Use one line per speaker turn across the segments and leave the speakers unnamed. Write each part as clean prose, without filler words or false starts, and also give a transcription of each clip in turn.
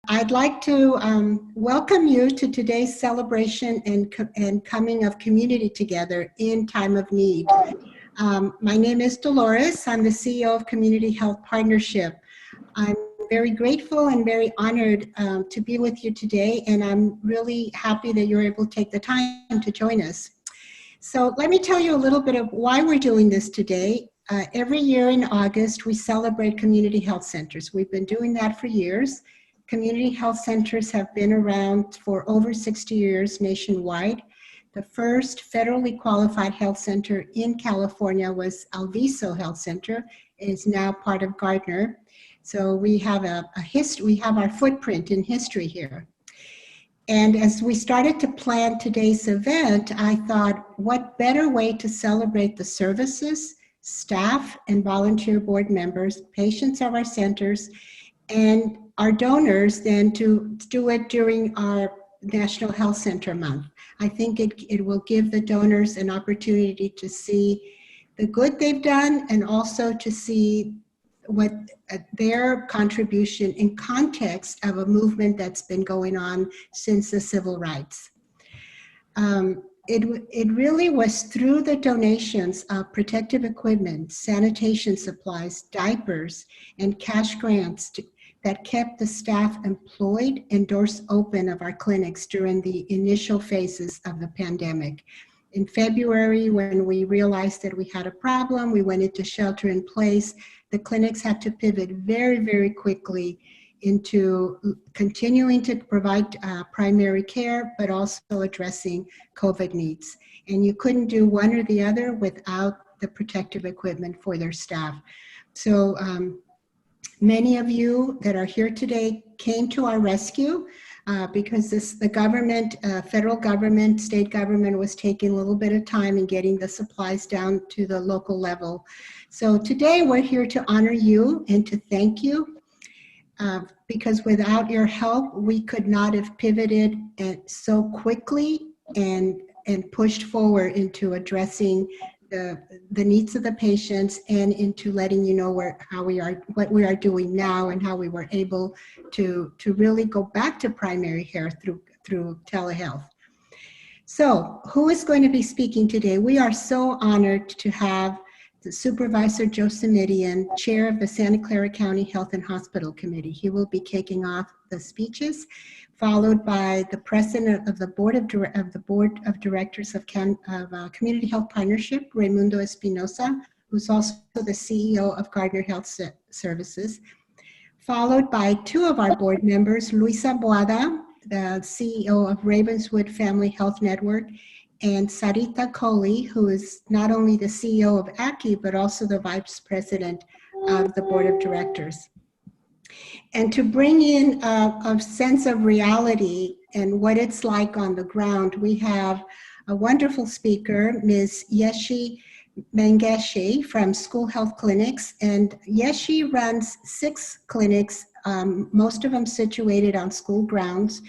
I'd like to welcome you to today's celebration and coming of community together in time of need. My name is Dolores. I'm the CEO of Community Health Partnership. I'm very grateful and very honored to be with you today, and I'm really happy that you're able to take the time to join us. So let me tell you a little bit of why we're doing this today. Every year in August, we celebrate community health centers. We've been doing that for years. Community health centers have been around for over 60 years nationwide. The first federally qualified health center in California was Alviso Health Center. It is now part of Gardner. So we have we have our footprint in history here. And as we started to plan today's event, I thought, what better way to celebrate the services, staff, and volunteer board members, patients of our centers, and our donors than to do it during our National Health Center Month. I think it will give the donors an opportunity to see the good they've done and also to see what their contribution in context of a movement that's been going on since the civil rights. It really was through the donations of protective equipment, sanitation supplies, diapers, and cash grants that kept the staff employed and doors open of our clinics during the initial phases of the pandemic. In February, when we realized that we had a problem, we went into shelter in place. The clinics had to pivot very, very quickly into continuing to provide primary care, but also addressing COVID needs. And you couldn't do one or the other without the protective equipment for their staff. So many of you that are here today came to our rescue because the government, federal government, state government was taking a little bit of time in getting the supplies down to the local level. So today we're here to honor you and to thank you because without your help, we could not have pivoted so quickly and pushed forward into addressing the needs of the patients and into letting you know what we are doing now and how we were able to really go back to primary care through telehealth. So who is going to be speaking today? We are so honored to have the Supervisor Joe Simitian, Chair of the Santa Clara County Health and Hospital Committee. He will be kicking off the speeches, followed by the President of the Board of Directors of Community Health Partnership, Raimundo Espinosa, who's also the CEO of Gardner Health Services, followed by two of our board members, Luisa Boada, the CEO of Ravenswood Family Health Network, and Sarita Kohli, who is not only the CEO of ACCI, but also the Vice President of the Board of Directors. And to bring in a sense of reality and what it's like on the ground, we have a wonderful speaker, Ms. Yeshi Mengeshi from School Health Clinics. And Yeshi runs 6 clinics, most of them situated on school grounds.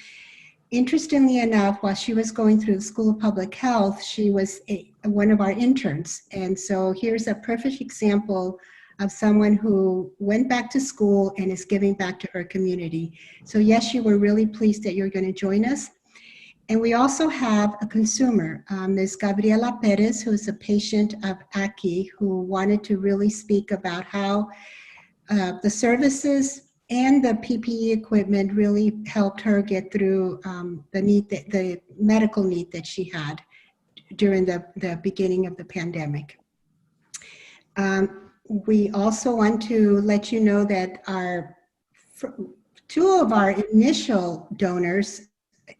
Interestingly enough, while she was going through the School of Public Health, she was one of our interns. And so here's a perfect example of someone who went back to school and is giving back to her community. So yes, we're really pleased that you're going to join us. And we also have a consumer, Ms. Gabriela Perez, who is a patient of ACCI, who wanted to really speak about how the services and the PPE equipment really helped her get through the medical need that she had during the beginning of the pandemic. We also want to let you know that two of our initial donors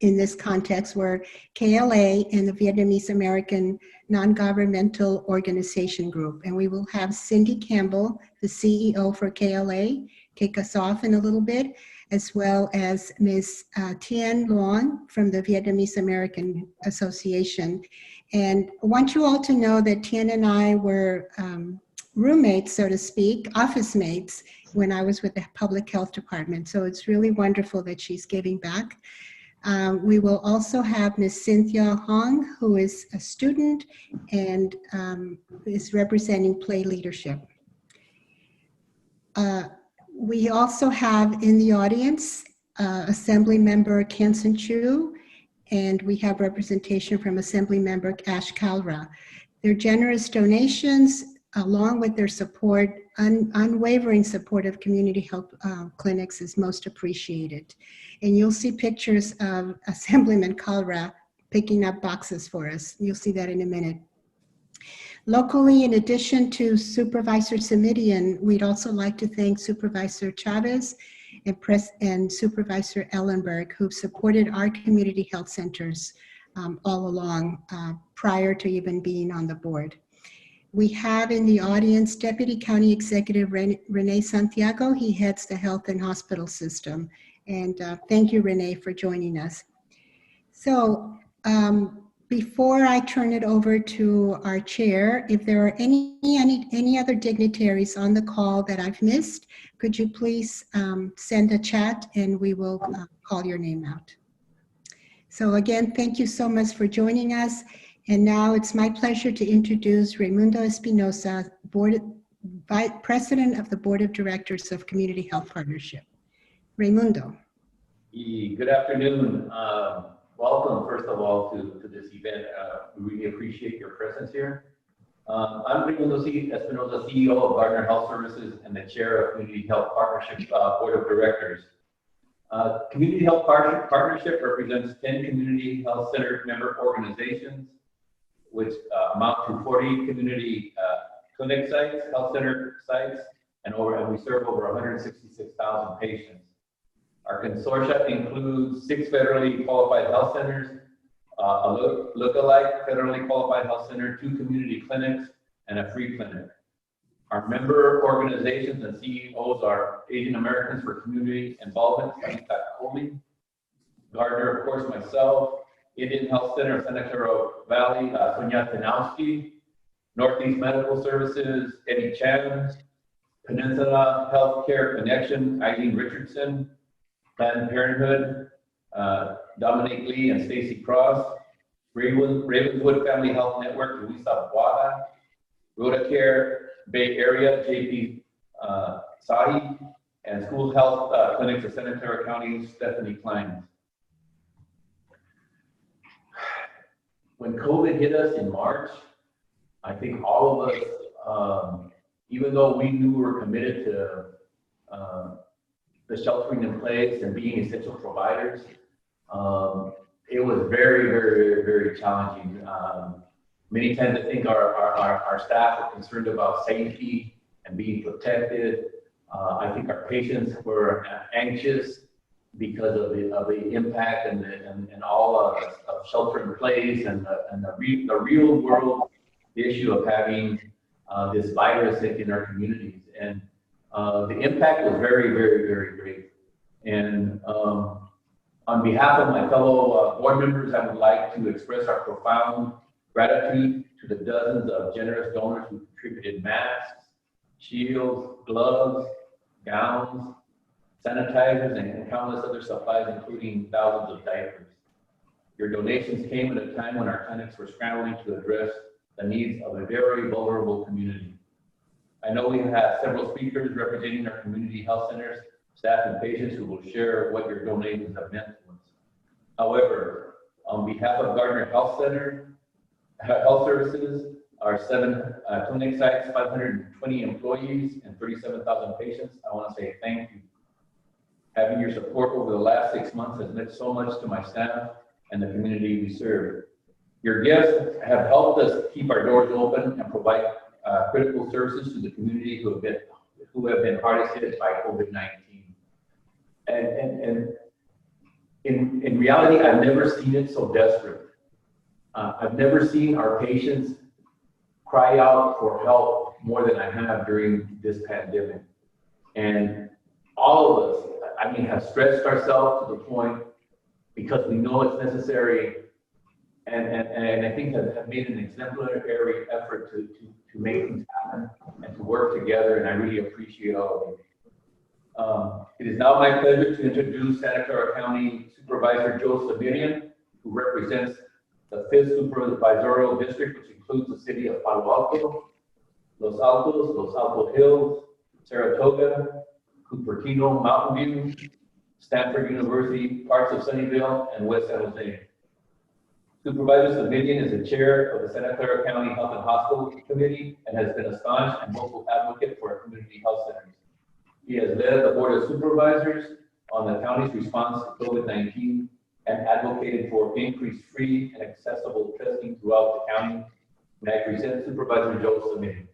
in this context were KLA and the Vietnamese American Non-Governmental Organization Group. And we will have Cindy Campbell, the CEO for KLA, kick us off in a little bit, as well as Ms. Tien Luong from the Vietnamese American Association. And I want you all to know that Tien and I were roommates, so to speak, office mates, when I was with the Public Health Department. So it's really wonderful that she's giving back. We will also have Ms. Cynthia Hong, who is a student and is representing Play Leadership. We also have in the audience Assembly Member Kenson Chu, and we have representation from Assembly Member Ash Kalra. Their generous donations, along with their support, unwavering support of community health clinics is most appreciated. And you'll see pictures of Assemblyman Kalra picking up boxes for us. You'll see that in a minute. Locally, in addition to Supervisor Simidian, we'd also like to thank Supervisor Chavez and Supervisor Ellenberg, who've supported our community health centers all along prior to even being on the board. We have in the audience Deputy County Executive Rene Santiago. He heads the health and hospital system. And thank you, Rene, for joining us. So before I turn it over to our chair, if there are any other dignitaries on the call that I've missed, could you please send a chat and we will call your name out. So again, thank you so much for joining us. And now it's my pleasure to introduce Raimundo Espinosa, President of the Board of Directors of Community Health Partnership. Raimundo.
Good afternoon. Welcome, first of all, to this event. We really appreciate your presence here. I'm Raimundo Espinosa, CEO of Gardner Health Services and the Chair of Community Health Partnership Board of Directors. Community Health Partnership represents 10 community health center member organizations, which amount to 40 community clinic sites, health center sites, and we serve over 166,000 patients. Our consortia includes 6 federally qualified health centers, a look-alike federally qualified health center, 2 community clinics, and a free clinic. Our member organizations and CEOs are Asian Americans for Community Involvement, Sanita Kohli, Gardner, of course, myself, Indian Health Center, Santa Clara Valley, Sonia Tanowski, Northeast Medical Services, Eddie Chan, Peninsula Healthcare Connection, Eileen Richardson, Planned Parenthood, Dominique Lee and Stacy Cross, Ravenswood Family Health Network, Luisa Boada, RhodaCare Bay Area, JP Sahi, and School Health Clinics of Santa Clara County, Stephanie Klein. When COVID hit us in March, I think all of us, even though we knew we were committed to the sheltering in place and being essential providers, it was very, very, very challenging. Many tend to think our staff are concerned about safety and being protected. I think our patients were anxious because of the impact and all of shelter in place and the real world issue of having this virus in our communities. And the impact was very, very, very great. And on behalf of my fellow board members, I would like to express our profound gratitude to the dozens of generous donors who contributed masks, shields, gloves, gowns, sanitizers, and countless other supplies, including thousands of diapers. Your donations came at a time when our clinics were scrambling to address the needs of a very vulnerable community. I know we have several speakers representing our community health centers, staff, and patients who will share what your donations have meant to us. However, on behalf of Gardner Health Services, our 7 clinic sites, 520 employees, and 37,000 patients, I want to say thank you. Having your support over the last 6 months has meant so much to my staff and the community we serve. Your gifts have helped us keep our doors open and provide critical services to the community who have been hardest hit by COVID-19. And in reality, I've never seen it so desperate. I've never seen our patients cry out for help more than I have during this pandemic. And all of us, I mean, have stretched ourselves to the point because we know it's necessary, and I think have made an exemplary effort to make things happen and to work together, and I really appreciate all of you. It is now my pleasure to introduce Santa Clara County Supervisor Joe Simidian, who represents the 5th Supervisorial District, which includes the city of Palo Alto, Los Altos, Los Altos Hills, Saratoga, Cupertino, Mountain View, Stanford University, parts of Sunnyvale, and West San Jose. Supervisor Semenian is the chair of the Santa Clara County Health and Hospital Committee and has been a staunch and vocal advocate for our community health centers. He has led the Board of Supervisors on the county's response to COVID-19 and advocated for increased free and accessible testing throughout the county. May I present Supervisor Joe Semenian.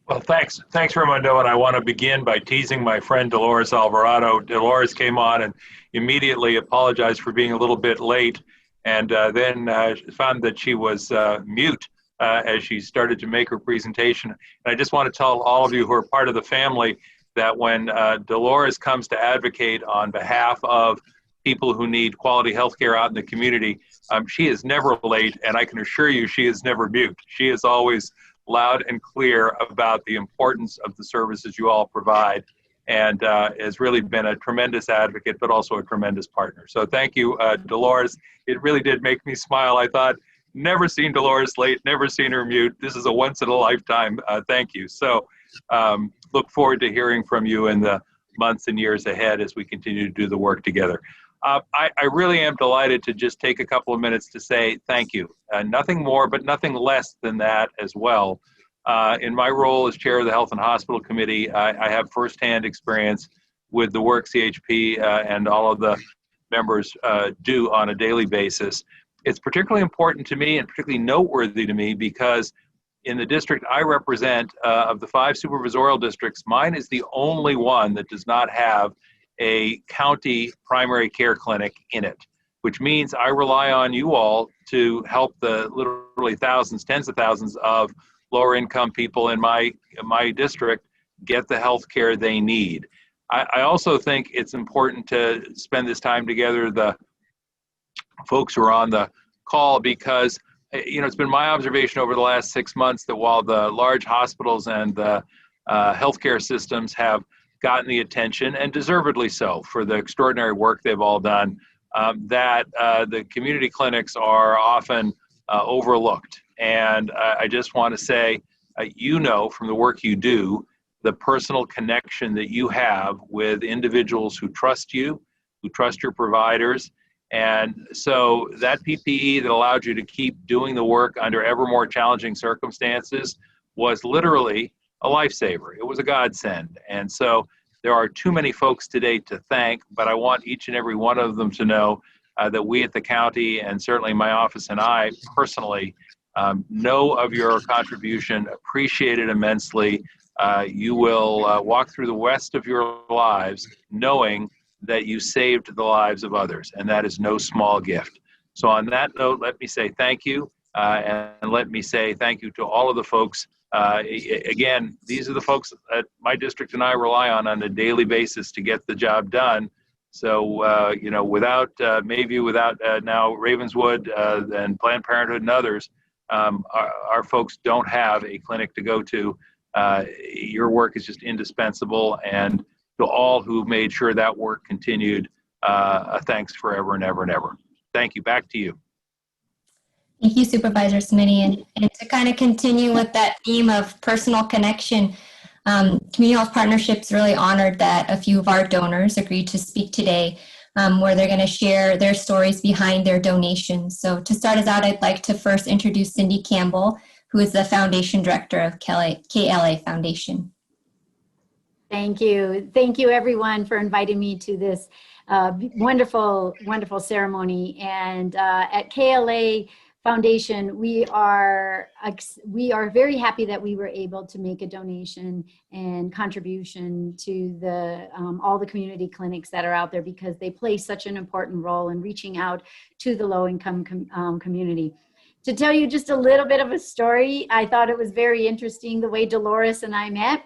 Well, thanks, Raimundo, and I want to begin by teasing my friend Dolores Alvarado. Dolores came on and immediately apologized for being a little bit late, and then found that she was mute as she started to make her presentation. And I just want to tell all of you who are part of the family that when Dolores comes to advocate on behalf of people who need quality health care out in the community, she is never late, and I can assure you she is never mute. She is always loud and clear about the importance of the services you all provide, and has really been a tremendous advocate, but also a tremendous partner. So thank you, Dolores. It really did make me smile. I thought, never seen Dolores late, never seen her mute. This is a once in a lifetime. Thank you. So look forward to hearing from you in the months and years ahead as we continue to do the work together. I really am delighted to just take a couple of minutes to say thank you. Nothing more, but nothing less than that as well. In my role as chair of the Health and Hospital Committee, I have firsthand experience with the work CHP and all of the members do on a daily basis. It's particularly important to me and particularly noteworthy to me because in the district I represent, of the 5 supervisorial districts, mine is the only one that does not have a county primary care clinic in it, which means I rely on you all to help the literally thousands, tens of thousands of lower income people in my district get the health care they need. I also think it's important to spend this time together, the folks who are on the call, because it's been my observation over the last 6 months that while the large hospitals and the healthcare systems have gotten the attention, and deservedly so, for the extraordinary work they've all done, that the community clinics are often overlooked. And I just want to say, from the work you do, the personal connection that you have with individuals who trust you, who trust your providers. And so that PPE that allowed you to keep doing the work under ever more challenging circumstances was literally a lifesaver. It was a godsend. And so there are too many folks today to thank, but I want each and every one of them to know that we at the county, and certainly my office and I personally, know of your contribution, appreciate it immensely. You will walk through the rest of your lives knowing that you saved the lives of others, and that is no small gift. So on that note, let me say thank you, and let me say thank you to all of the folks. Again, these are the folks that my district and I rely on a daily basis to get the job done. So, without Mayview, without now Ravenswood and Planned Parenthood and others, our folks don't have a clinic to go to. Your work is just indispensable, and to all who made sure that work continued, thanks forever and ever and ever. Thank you. Back to you.
Thank you, Supervisor Semenian. And to kind of continue with that theme of personal connection, Community Health Partnerships really honored that a few of our donors agreed to speak today, where they're going to share their stories behind their donations. So to start us out, I'd like to first introduce Cindy Campbell, who is the Foundation Director of KLA Foundation.
Thank you. Thank you, everyone, for inviting me to this wonderful, wonderful ceremony. And at KLA Foundation, we are very happy that we were able to make a donation and contribution to the all the community clinics that are out there, because they play such an important role in reaching out to the low-income community. To tell you just a little bit of a story, I thought it was very interesting the way Dolores and I met.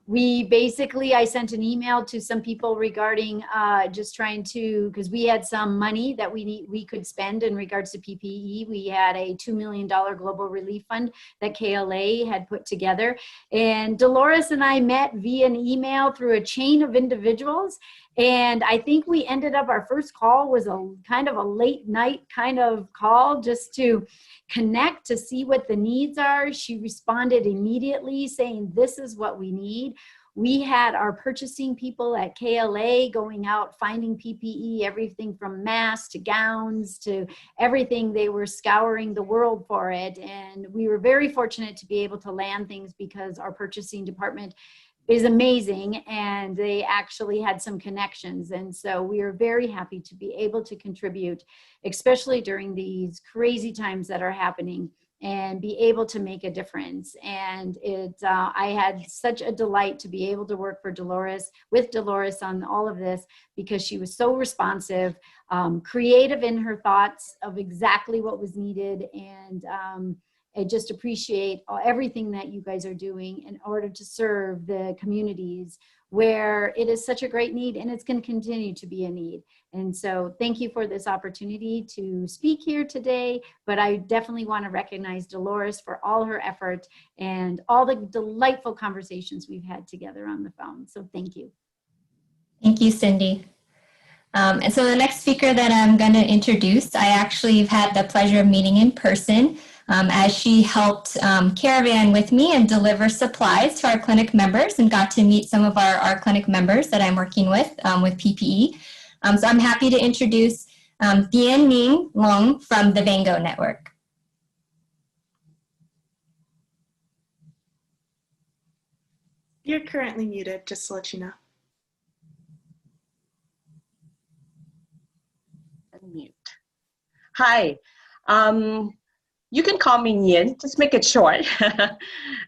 I sent an email to some people regarding just trying to, because we had some money that we could spend in regards to PPE. We had a $2 million global relief fund that KLA had put together. And Dolores and I met via an email through a chain of individuals. And I think we ended up, our first call was a kind of a late night kind of call just to connect, to see what the needs are. She responded immediately saying, this is what we need. We had our purchasing people at KLA going out, finding PPE, everything from masks to gowns to everything. They were scouring the world for it. And we were very fortunate to be able to land things because our purchasing department is amazing, and they actually had some connections. And so we are very happy to be able to contribute, especially during these crazy times that are happening, and be able to make a difference. And I had such a delight to be able to work with Dolores on all of this, because she was so responsive, creative in her thoughts of exactly what was needed. And I just appreciate everything that you guys are doing in order to serve the communities where it is such a great need, and it's going to continue to be a need. And so thank you for this opportunity to speak here today, but I definitely want to recognize Dolores for all her effort and all the delightful conversations we've had together on the phone. So thank you.
Thank you, Cindy. And so the next speaker that I'm going to introduce, I actually have had the pleasure of meeting in person as she helped caravan with me and deliver supplies to our clinic members, and got to meet some of our clinic members that I'm working with PPE. So I'm happy to introduce Thien Ning Long from the Vango Network.
You're currently muted, just to let you know. Unmute. Hi, you can call me Nguyen, just make it short.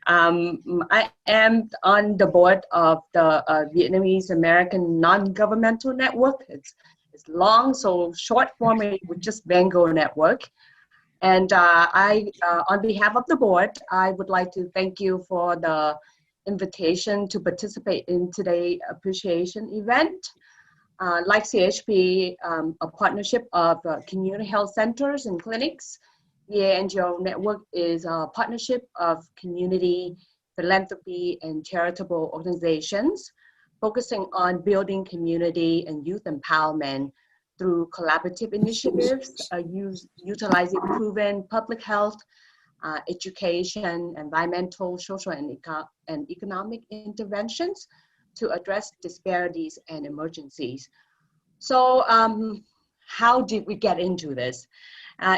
I am on the board of the Vietnamese American Non-Governmental Network. It's long, so short form is just Vango Network. And on behalf of the board, I would like to thank you for the invitation to participate in today's appreciation event. Like CHP, a partnership of community health centers and clinics, VA NGO Network is a partnership of community, philanthropy, and charitable organizations focusing on building community and youth empowerment through collaborative initiatives, utilizing proven public health, education, environmental, social, and economic interventions to address disparities and emergencies. So how did we get into this?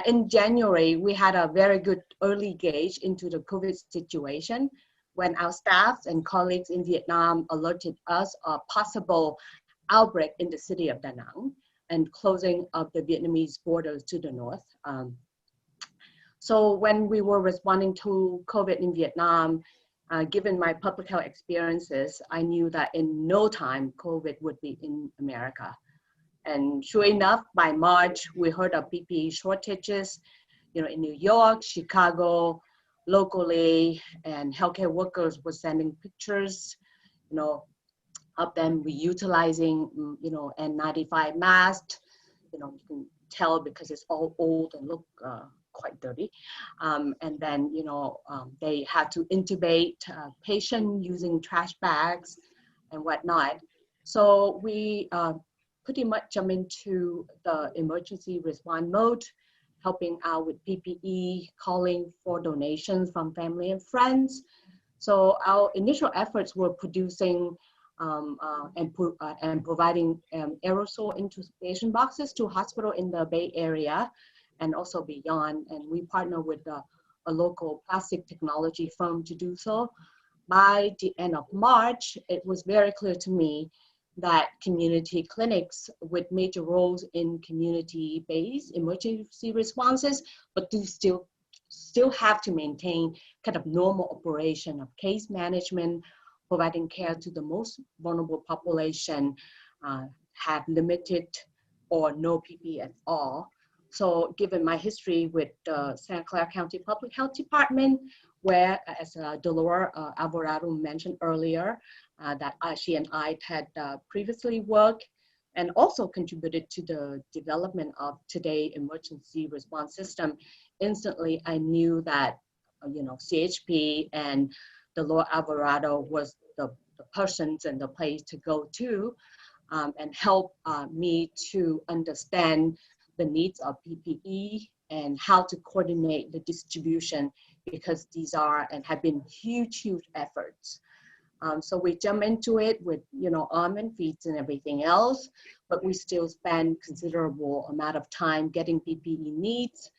In January, we had a very good early gauge into the COVID situation when our staff and colleagues in Vietnam alerted us of possible outbreak in the city of Da Nang and closing of the Vietnamese borders to the north. So when we were responding to COVID in Vietnam, given my public health experiences, I knew that in no time COVID would be in America. And sure enough, by March, we heard of PPE shortages, in New York, Chicago, locally, and healthcare workers were sending pictures, of them reutilizing, N95 masks. You can tell because it's all old and look quite dirty. And then, they had to intubate patients using trash bags and whatnot. So we pretty much jump into the emergency response mode, helping out with PPE, calling for donations from family and friends. So our initial efforts were producing and providing aerosol intubation boxes to hospitals in the Bay Area and also beyond. And we partner with a local plastic technology firm to do so. By the end of March, it was very clear to me that community clinics with major roles in community-based emergency responses, but do still have to maintain kind of normal operation of case management, providing care to the most vulnerable population, have limited or no PPE at all. So given my history with the Santa Clara County Public Health Department, where, as Dolores Alvarado mentioned earlier, that she and I had previously worked and also contributed to the development of today's emergency response system, instantly I knew that, CHP and Dolores Alvarado was the persons and the place to go to and help me to understand the needs of PPE and how to coordinate the distribution, because these are and have been huge efforts. So we jump into it with, arm and feet and everything else, but we still spend considerable amount of time getting PPE needs.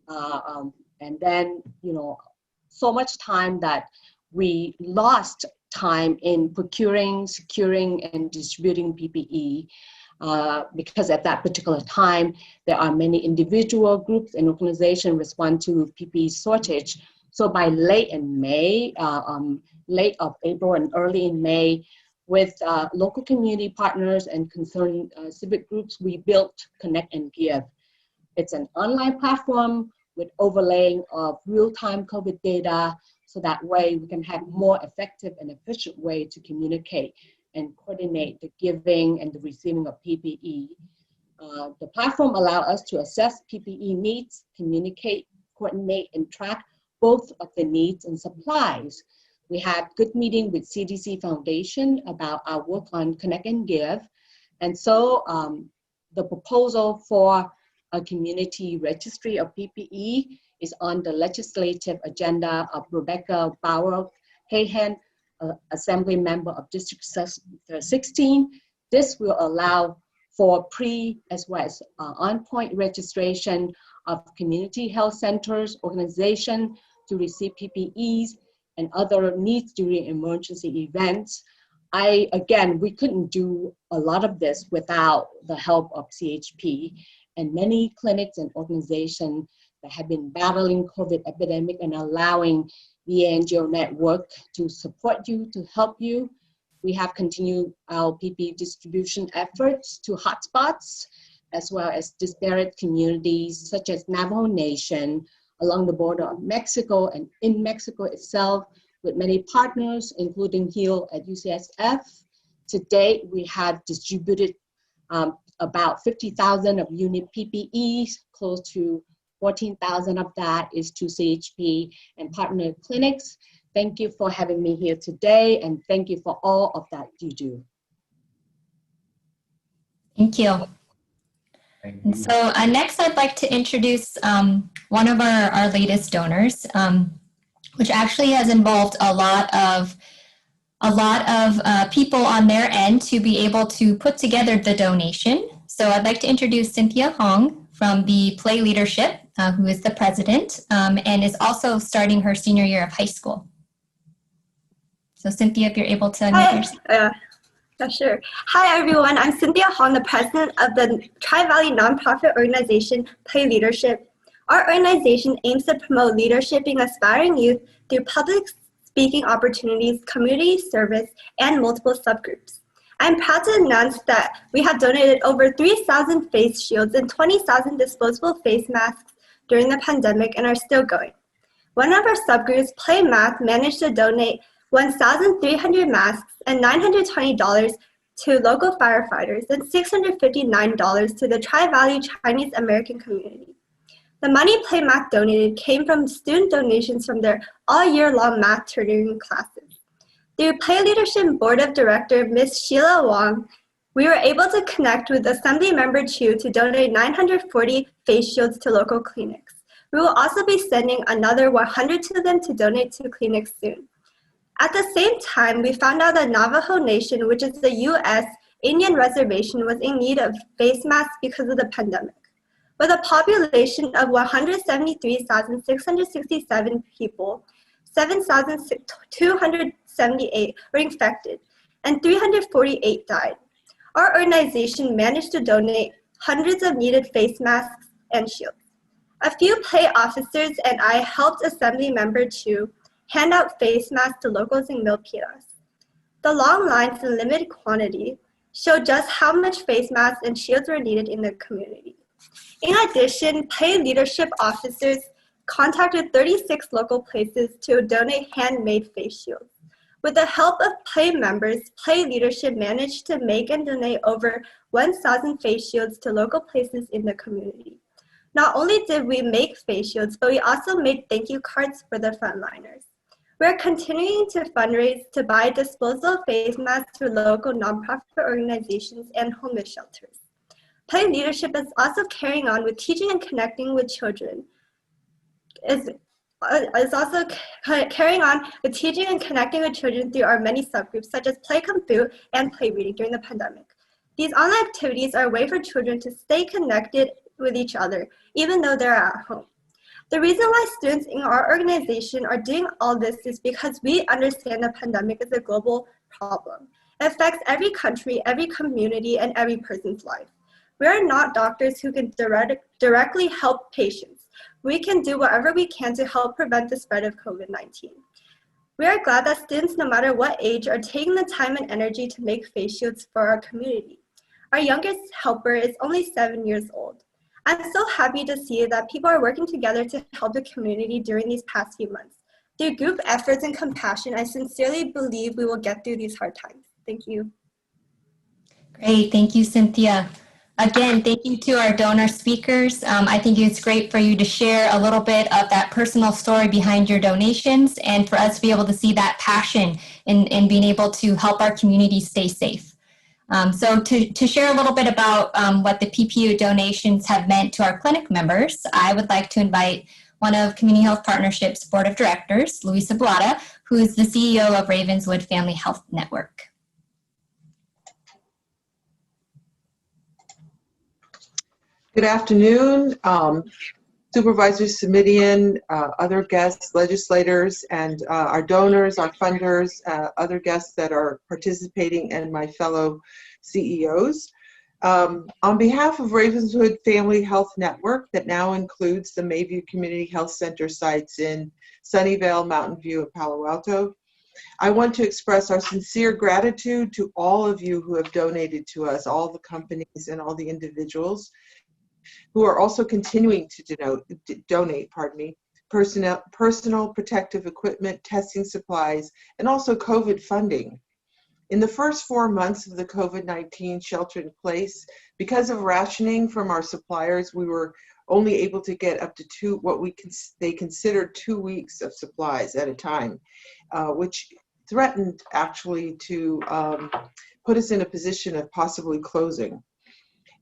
And then, so much time that we lost time in procuring, securing, and distributing PPE. Because at that particular time, there are many individual groups and organizations respond to PPE shortage. So by late in May, late of April and early in May, with local community partners and concerned civic groups, we built Connect and Give. It's an online platform with overlaying of real-time COVID data, so that way we can have more effective and efficient way to communicate and coordinate the giving and the receiving of PPE. The platform allows us to assess PPE needs, communicate, coordinate, and track both of the needs and supplies. We had good meeting with CDC Foundation about our work on Connect and Give. And so the proposal for a community registry of PPE is on the legislative agenda of Rebecca Bauer-Hahan, Assembly Member of District 16. This will allow for pre as well as on-point registration of community health centers, organizations to receive PPEs and other needs during emergency events. Again, we couldn't do a lot of this without the help of CHP and many clinics and organizations that have been battling COVID epidemic and allowing the NGO network to support you, to help you. We have continued our PPE distribution efforts to hotspots, as well as disparate communities such as Navajo Nation along the border of Mexico and in Mexico itself, with many partners, including HEAL at UCSF. To date, we have distributed about 50,000 of unit PPEs, close to 14,000 of that is to CHP and partner clinics. Thank you for having me here today, and thank you for all of that you do.
Thank you.
Thank
And
you.
so next I'd like to introduce one of our latest donors, which actually has involved a lot of people on their end to be able to put together the donation. So I'd like to introduce Cynthia Hong from the Play Leadership, who is the president and is also starting her senior year of high school. So Cynthia, if you're able to unmute yourself.
Yeah, sure. Hi, everyone. I'm Cynthia Hong, the president of the Tri-Valley nonprofit organization, Play Leadership. Our organization aims to promote leadership in aspiring youth through public speaking opportunities, community service, and multiple subgroups. I'm proud to announce that we have donated over 3,000 face shields and 20,000 disposable face masks during the pandemic and are still going. One of our subgroups, Play Math, managed to donate 1,300 masks and $920 to local firefighters and $659 to the Tri-Valley Chinese American community. The money Play Math donated came from student donations from their all-year-long math tutoring classes. Through Play Leadership Board of Director Ms. Sheila Wong, we were able to connect with Assembly Member Chu to donate 940 face shields to local clinics. We will also be sending another 100 to them to donate to clinics soon. At the same time, we found out that Navajo Nation, which is the U.S. Indian reservation, was in need of face masks because of the pandemic. With a population of 173,667 people, 7,278 were infected, and 348 died. Our organization managed to donate hundreds of needed face masks and shields. A few Play officers and I helped Assembly Member Chu hand out face masks to locals in Milpitas. The long lines and limited quantity showed just how much face masks and shields were needed in the community. In addition, Play Leadership officers contacted 36 local places to donate handmade face shields. With the help of Play members, Play Leadership managed to make and donate over 1,000 face shields to local places in the community. Not only did we make face shields, but we also made thank you cards for the frontliners. We're continuing to fundraise to buy disposable face masks for local nonprofit organizations and homeless shelters. Play Leadership is also carrying on with teaching and connecting with children. is also carrying on with teaching and connecting with children through our many subgroups, such as Play Kung Fu and Play Reading during the pandemic. These online activities are a way for children to stay connected with each other, even though they're at home. The reason why students in our organization are doing all this is because we understand the pandemic is a global problem. It affects every country, every community, and every person's life. We are not doctors who can directly help patients. We can do whatever we can to help prevent the spread of COVID-19. We are glad that students, no matter what age, are taking the time and energy to make face shields for our community. Our youngest helper is only 7 years old. I'm so happy to see that people are working together to help the community during these past few months. Through group efforts and compassion, I sincerely believe we will get through these hard times. Thank you.
Great, thank you, Cynthia. Again, thank you to our donor speakers. I think it's great for you to share a little bit of that personal story behind your donations and for us to be able to see that passion in being able to help our community stay safe. So to share a little bit about what the PPU donations have meant to our clinic members, I would like to invite one of Community Health Partnership's Board of Directors, Luisa Blada, who is the CEO of Ravenswood Family Health Network.
Good afternoon, Supervisors Simidian, other guests, legislators, and our donors, our funders, other guests that are participating, and my fellow CEOs. On behalf of Ravenswood Family Health Network, that now includes the Mayview Community Health Center sites in Sunnyvale, Mountain View, and Palo Alto, I want to express our sincere gratitude to all of you who have donated to us, all the companies and all the individuals who are also continuing to donate, personal protective equipment, testing supplies, and also COVID funding. In the first 4 months of the COVID-19 shelter in place, because of rationing from our suppliers, we were only able to get up to they considered 2 weeks of supplies at a time, which threatened actually to put us in a position of possibly closing.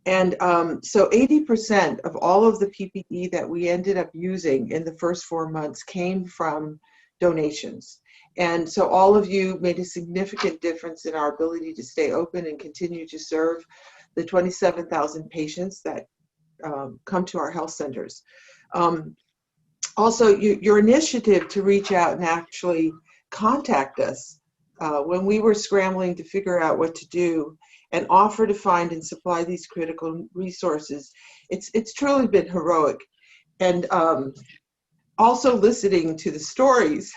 And so 80% of all of the PPE that we ended up using in the first 4 months came from donations. And so all of you made a significant difference in our ability to stay open and continue to serve the 27,000 patients that come to our health centers. Also, your initiative to reach out and actually contact us when we were scrambling to figure out what to do and offer to find and supply these critical resources, it's truly been heroic. And also listening to the stories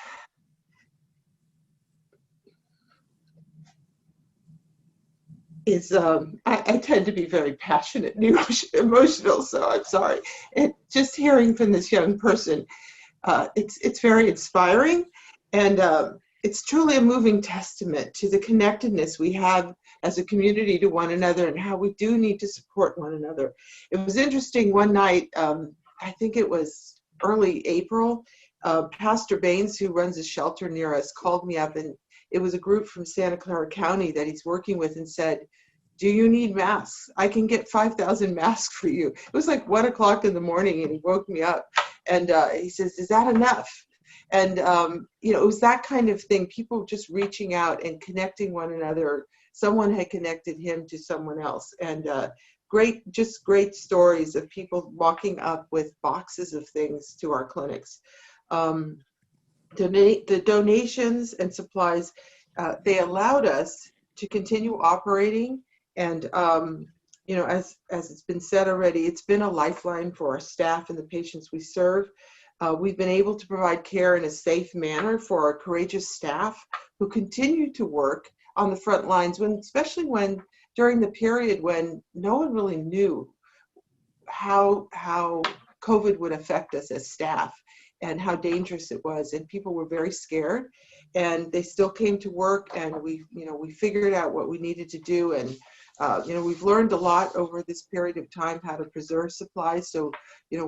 is, I tend to be very passionate and emotional, so I'm sorry. And just hearing from this young person, it's very inspiring, and it's truly a moving testament to the connectedness we have as a community to one another and how we do need to support one another. It was interesting one night, I think it was early April, Pastor Baines, who runs a shelter near us, called me up, and it was a group from Santa Clara County that he's working with, and said, "Do you need masks? I can get 5,000 masks for you." It was like 1 o'clock in the morning, and he woke me up, and he says, "Is that enough?" And you know, it was that kind of thing, people just reaching out and connecting one another. Someone had connected him to someone else, and just great stories of people walking up with boxes of things to our clinics. The donations and supplies, they allowed us to continue operating, and you know, as it's been said already, it's been a lifeline for our staff and the patients we serve. We've been able to provide care in a safe manner for our courageous staff who continue to work on the front lines, especially during the period when no one really knew how COVID would affect us as staff and how dangerous it was, and people were very scared, and they still came to work, and we figured out what we needed to do, and you know, we've learned a lot over this period of time how to preserve supplies. So you know,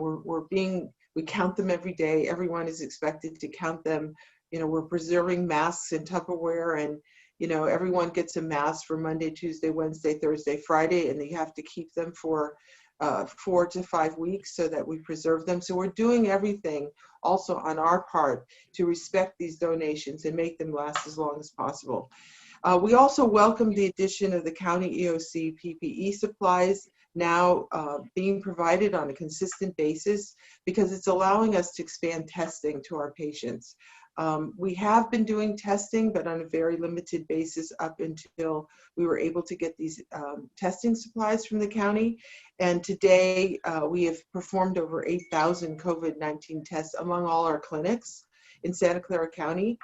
we count them every day. Everyone is expected to count them. You know, we're preserving masks in Tupperware, and you know, everyone gets a mask for Monday, Tuesday, Wednesday, Thursday, Friday, and they have to keep them for 4 to 5 weeks so that we preserve them. So we're doing everything also on our part to respect these donations and make them last as long as possible. We also welcome the addition of the county EOC PPE supplies now being provided on a consistent basis, because it's allowing us to expand testing to our patients. We have been doing testing, but on a very limited basis up until we were able to get these testing supplies from the county. And today we have performed over 8,000 COVID-19 tests among all our clinics in Santa Clara County.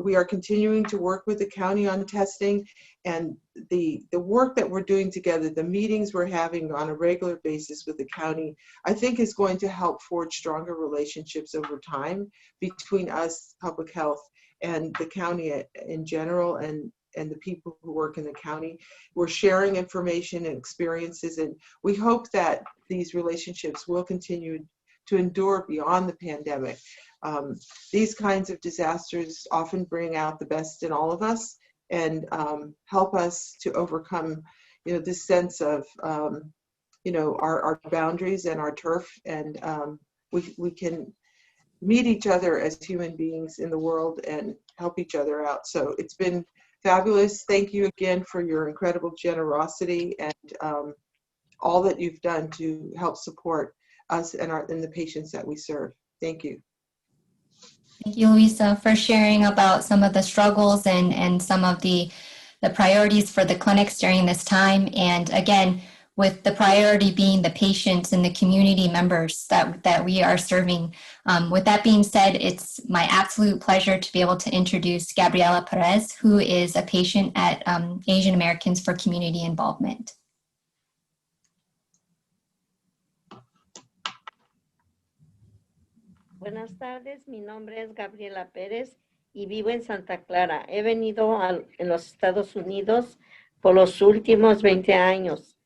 We are continuing to work with the county on testing, and the work that we're doing together, the meetings we're having on a regular basis with the county, I think is going to help forge stronger relationships over time between us, public health, and the county in general, and the people who work in the county. We're sharing information and experiences, and we hope that these relationships will continue to endure beyond the pandemic. These kinds of disasters often bring out the best in all of us and help us to overcome, this sense of, our boundaries and our turf, and we can meet each other as human beings in the world and help each other out. So it's been fabulous. Thank you again for your incredible generosity and all that you've done to help support us and the patients that we serve. Thank you.
Thank you, Luisa, for sharing about some of the struggles and some of the priorities for the clinics during this time. And again, with the priority being the patients and the community members that we are serving. With that being said, it's my absolute pleasure to be able to introduce Gabriela Perez, who is a patient at Asian Americans for Community Involvement.
Buenas tardes, mi nombre es Gabriela Pérez y vivo en Santa Clara. He venido en los Estados Unidos por los últimos 20 años,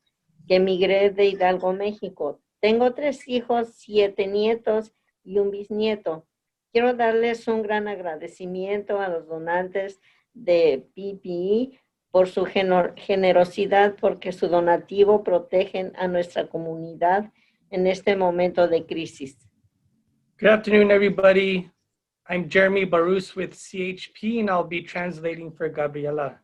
que emigré de Hidalgo, México. Tengo 3 hijos, 7 nietos y un bisnieto. Quiero darles un gran agradecimiento a los donantes de PPE por su generosidad, porque su donativo protegen a nuestra comunidad en este momento de crisis.
Good afternoon, everybody. I'm Jeremy Barus with CHP, and I'll be translating for Gabriela.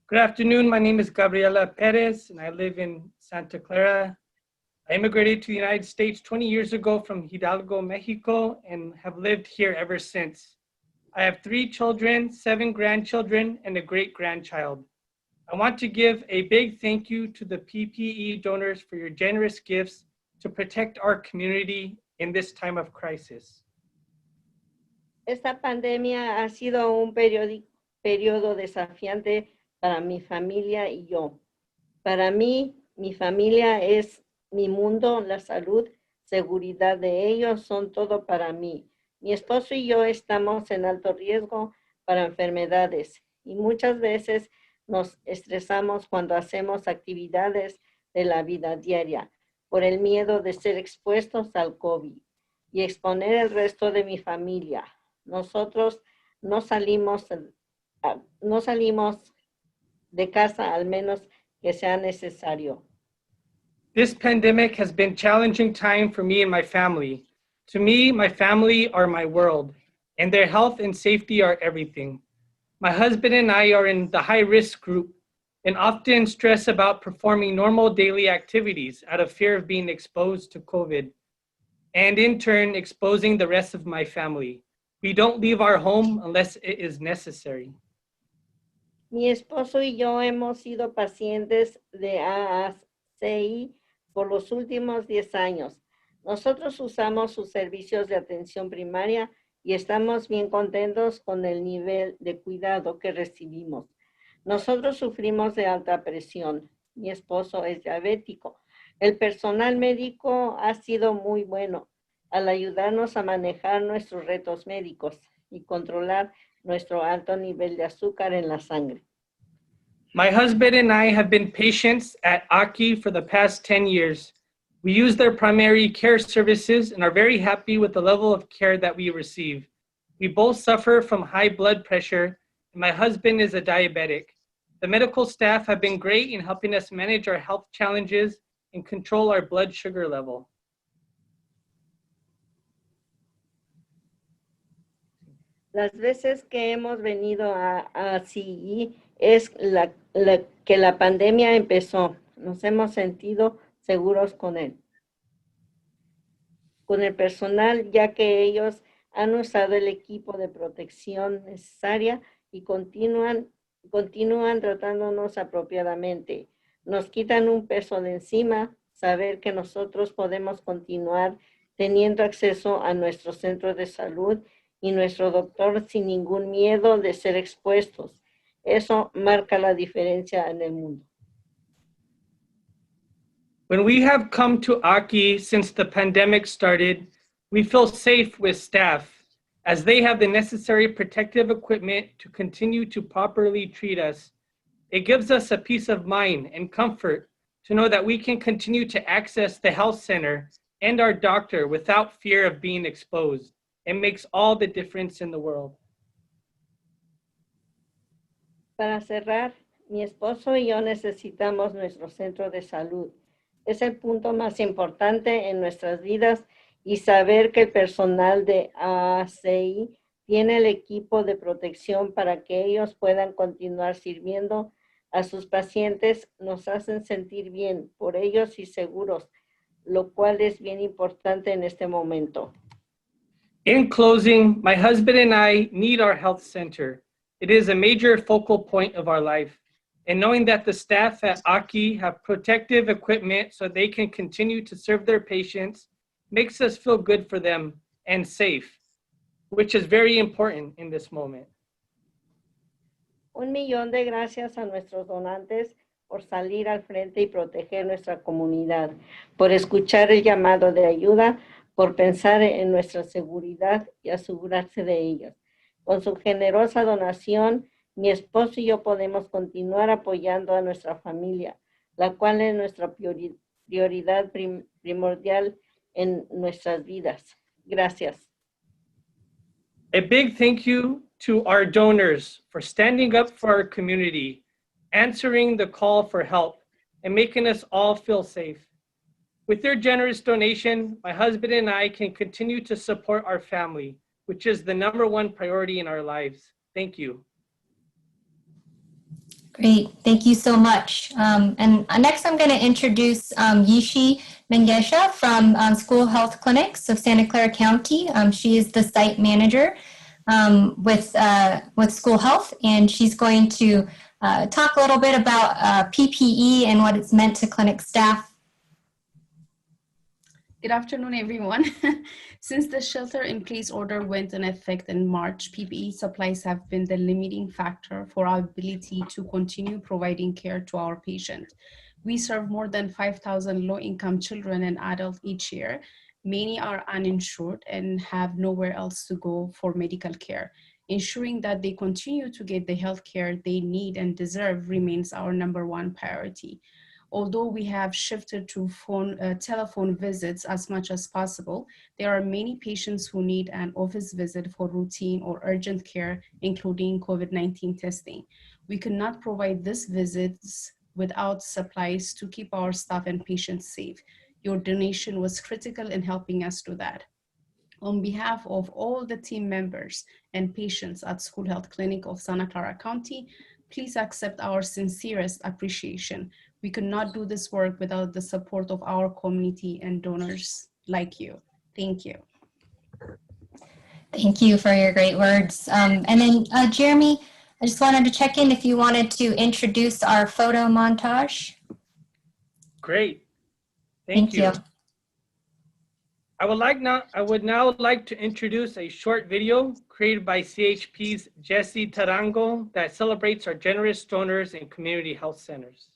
Good afternoon. My name is Gabriela Perez, and I live in Santa Clara. I immigrated to the United States 20 years ago from Hidalgo, Mexico, and have lived here ever since. I have 3 children, 7 grandchildren, and a great-grandchild. I want to give a big thank you to the PPE donors for your generous gifts to protect our community in this time of crisis.
Esta pandemia ha sido un periodo desafiante para mi familia y yo. Para mí, mi familia es mi mundo, la salud, seguridad de ellos son todo para mí. Mi esposo y yo estamos en alto riesgo para enfermedades y muchas veces nos estresamos cuando hacemos actividades de la vida diaria por el miedo de ser expuestos al COVID y exponer el resto de mi familia. Nosotros no salimos de casa al menos que sea necesario.
This pandemic has been a challenging time for me and my family. To me, my family are my world, and their health and safety are everything. My husband and I are in the high-risk group and often stress about performing normal daily activities out of fear of being exposed to COVID, and in turn, exposing the rest of my family. We don't leave our home unless it is necessary.
Mi esposo y yo hemos sido pacientes de AACI por los últimos 10 años. Nosotros usamos sus servicios de atención primaria y estamos bien contentos con el nivel de cuidado que recibimos. Nosotros sufrimos de alta presión. Mi esposo es diabético. El personal médico ha sido muy bueno al ayudarnos a manejar nuestros retos médicos y controlar nuestro alto nivel de azúcar en la sangre.
My husband and I have been patients at Aki for the past 10 years. We use their primary care services and are very happy with the level of care that we receive. We both suffer from high blood pressure, and my husband is a diabetic. The medical staff have been great in helping us manage our health challenges and control our blood sugar level.
Las veces que hemos venido a CE es que la pandemia empezó. Nos hemos sentido seguros con el personal, ya que ellos han usado el equipo de protección necesaria y continúan tratándonos apropiadamente. Nos quitan un peso de encima, saber que nosotros podemos continuar teniendo acceso a nuestro centro de salud y nuestro doctor sin ningún miedo de ser expuestos. Eso marca la diferencia en el mundo.
When we have come to Aki since the pandemic started, we feel safe with staff as they have the necessary protective equipment to continue to properly treat us. It gives us a peace of mind and comfort to know that we can continue to access the health center and our doctor without fear of being exposed. It makes all the difference in the world.
Para cerrar, mi esposo y yo necesitamos nuestro centro de salud. Es el punto más importante en nuestras vidas y saber que el personal de ACI tiene el equipo de protección para que ellos puedan continuar sirviendo a sus pacientes nos hacen sentir bien por ellos y seguros, lo cual es bien importante en este momento.
In closing, my husband and I need our health center. It is a major focal point of our life. And knowing that the staff at Aki have protective equipment so they can continue to serve their patients makes us feel good for them and safe, which is very important in this moment.
1,000,000 de gracias a nuestros donantes por salir al frente y proteger nuestra comunidad, por escuchar el llamado de ayuda, por pensar en nuestra seguridad y asegurarse de ellos. Con su generosa donación, mi esposo y yo podemos continuar apoyando a nuestra familia, la cual es nuestra prioridad primordial en nuestras vidas. Gracias.
A big thank you to our donors for standing up for our community, answering the call for help, and making us all feel safe. With your generous donation, my husband and I can continue to support our family, which is the #1 priority in our lives. Thank you.
Great, thank you so much. And next I'm going to introduce Yishi Mengesha from School Health Clinics of Santa Clara County. She is the site manager with School Health, and she's going to talk a little bit about PPE and what it's meant to clinic staff.
Good afternoon, everyone. Since the shelter-in-place order went in effect in March, PPE supplies have been the limiting factor for our ability to continue providing care to our patients. We serve more than 5,000 low-income children and adults each year. Many are uninsured and have nowhere else to go for medical care. Ensuring that they continue to get the health care they need and deserve remains our #1 priority. Although we have shifted to telephone visits as much as possible, there are many patients who need an office visit for routine or urgent care, including COVID-19 testing. We could not provide these visits without supplies to keep our staff and patients safe. Your donation was critical in helping us do that. On behalf of all the team members and patients at School Health Clinic of Santa Clara County, please accept our sincerest appreciation. We could not do this work without the support of our community and donors like you. Thank you.
Thank you for your great words. And then Jeremy, I just wanted to check in if you wanted to introduce our photo montage.
Great. Thank you.
you.
I would now like to introduce a short video created by CHP's Jesse Tarango that celebrates our generous donors and community health centers.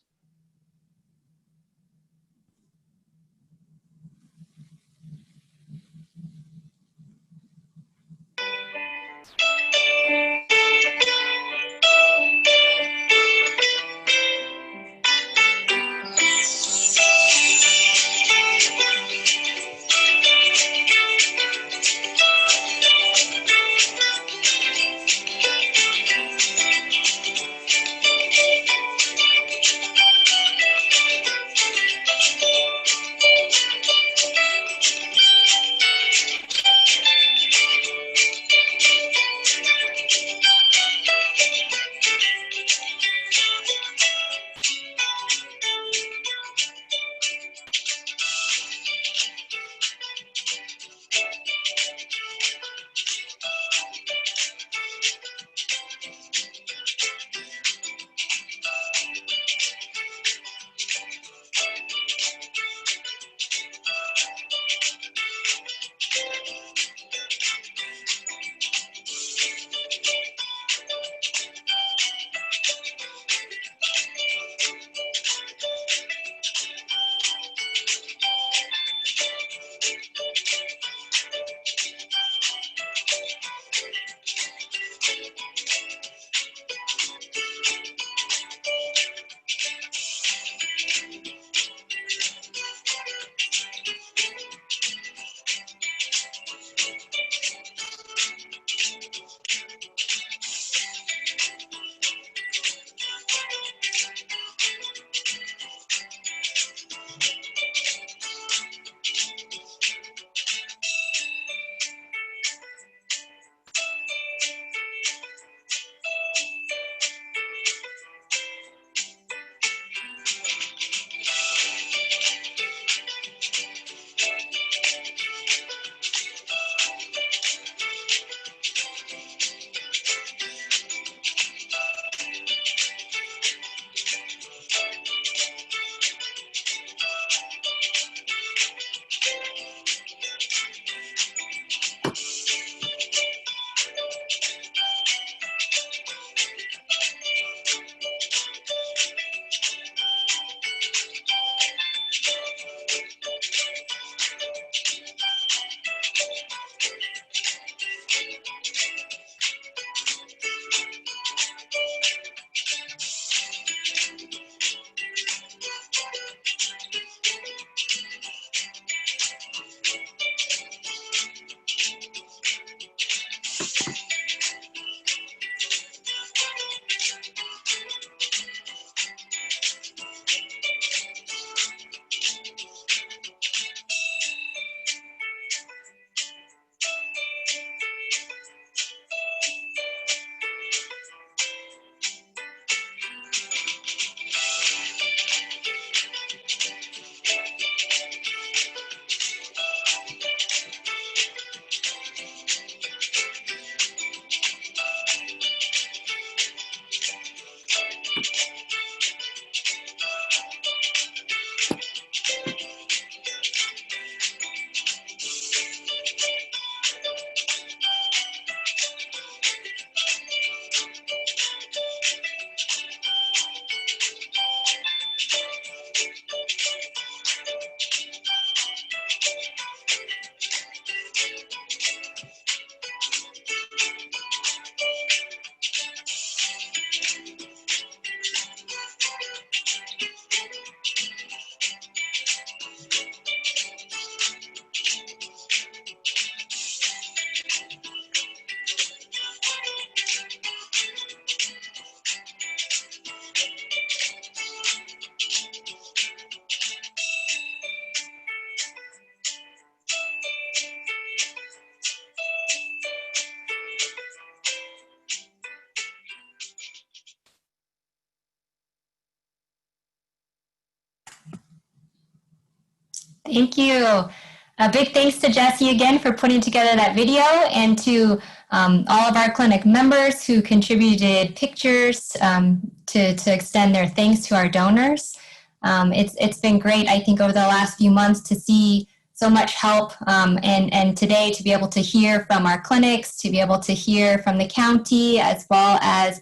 Thank you. A big thanks to Jesse again for putting together that video, and to all of our clinic members who contributed pictures to extend their thanks to our donors. It's been great, I think, over the last few months to see so much help, and today to be able to hear from our clinics, to be able to hear from the county, as well as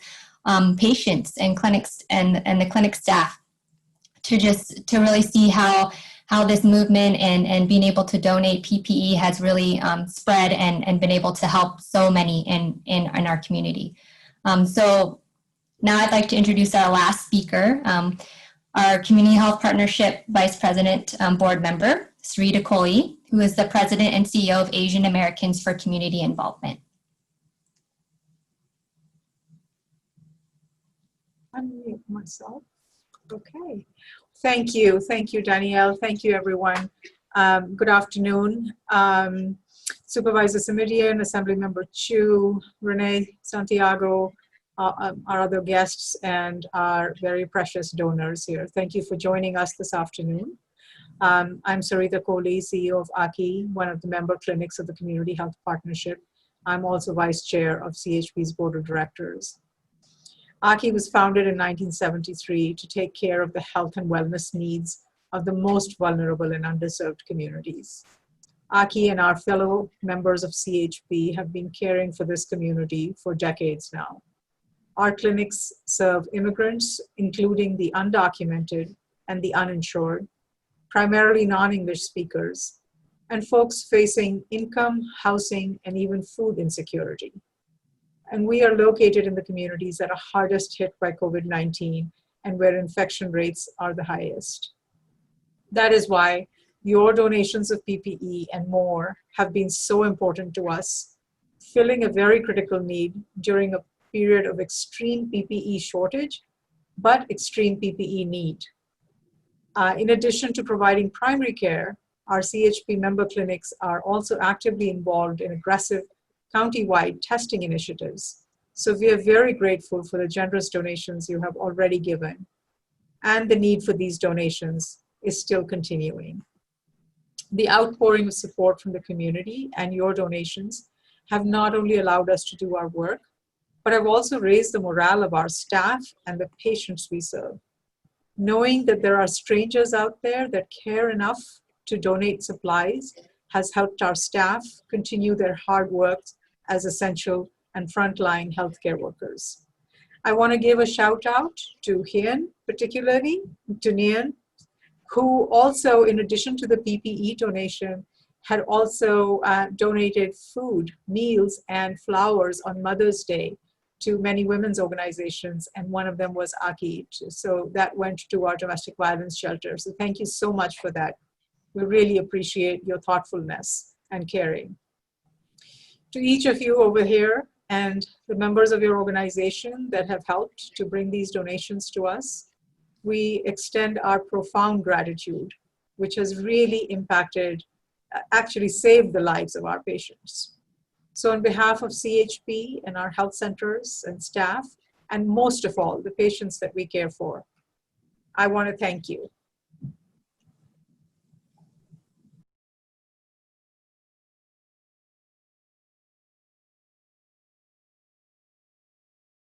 patients and clinics and the clinic staff, to really see how this movement and being able to donate PPE has really spread and been able to help so many in our community. So now I'd like to introduce our last speaker, our Community Health Partnership Vice President Board Member, Sarita Kohli, who is the President and CEO of Asian Americans for Community Involvement.
Unmute myself. Okay. Thank you, Danielle. Thank you, everyone. Good afternoon. Supervisor Simitian, Assemblymember Chu, Renee Santiago, our other guests, and our very precious donors here. Thank you for joining us this afternoon. I'm Sarita Kohli, CEO of ACI, one of the member clinics of the Community Health Partnership. I'm also Vice Chair of CHP's Board of Directors. ACI was founded in 1973 to take care of the health and wellness needs of the most vulnerable and underserved communities. ACI and our fellow members of CHP have been caring for this community for decades now. Our clinics serve immigrants, including the undocumented and the uninsured, primarily non-English speakers, and folks facing income, housing, and even food insecurity. And we are located in the communities that are hardest hit by COVID-19 and where infection rates are the highest. That is why your donations of PPE and more have been so important to us, filling a very critical need during a period of extreme PPE shortage, but extreme PPE need. In addition to providing primary care, our CHP member clinics are also actively involved in aggressive county-wide testing initiatives. So we are very grateful for the generous donations you have already given. And the need for these donations is still continuing. The outpouring of support from the community and your donations have not only allowed us to do our work, but have also raised the morale of our staff and the patients we serve. Knowing that there are strangers out there that care enough to donate supplies has helped our staff continue their hard work as essential and frontline healthcare workers. I want to give a shout out to Hien, particularly to Nian, who also, in addition to the PPE donation, had also donated food, meals, and flowers on Mother's Day to many women's organizations, and one of them was ACI. So that went to our domestic violence shelter. So thank you so much for that. We really appreciate your thoughtfulness and caring. To each of you over here and the members of your organization that have helped to bring these donations to us, we extend our profound gratitude, which has really impacted, actually saved the lives of our patients. So on behalf of CHP and our health centers and staff, and most of all, the patients that we care for, I want to thank you.